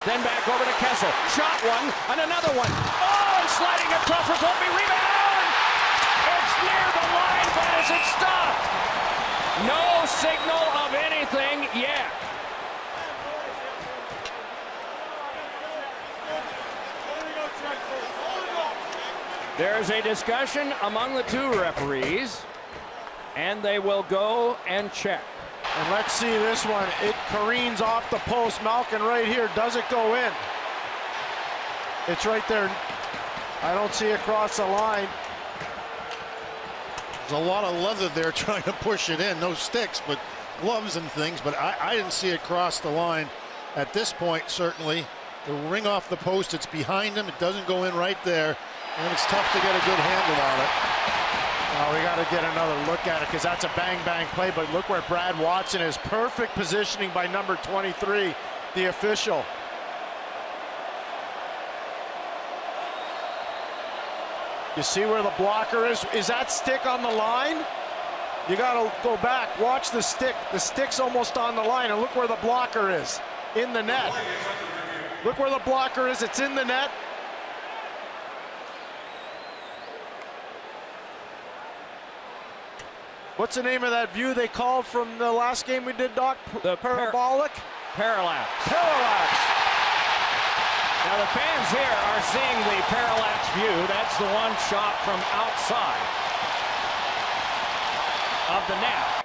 Then back over to Kessel. Shot one, and another one. Oh, and sliding across for Kobe. Rebound! It's near the line, but is it stopped? No signal of anything yet. There's a discussion among the two referees, and they will go and check. And let's see this one. It careens off the post. Malkin right here. Does it go in? It's right there. I don't see it cross the line. There's a lot of leather there trying to push it in. No sticks, but gloves and things. But I didn't see it cross the line at this point, certainly. The ring off the post. It's behind him. It doesn't go in right there. And it's tough to get a good handle on it. Oh, we got to get another look at it because that's a bang-bang play. But look where Brad Watson is. Perfect positioning by number 23, the official. You see where the blocker is? Is that stick on the line? You got to go back. Watch the stick. The stick's almost on the line. And look where the blocker is. In the net. Look where the blocker is. It's in the net. What's the name of that view they called from the last game we did, Doc? The parabolic? Parallax. Parallax. Now the fans here are seeing the parallax view. That's the one shot from outside of the net.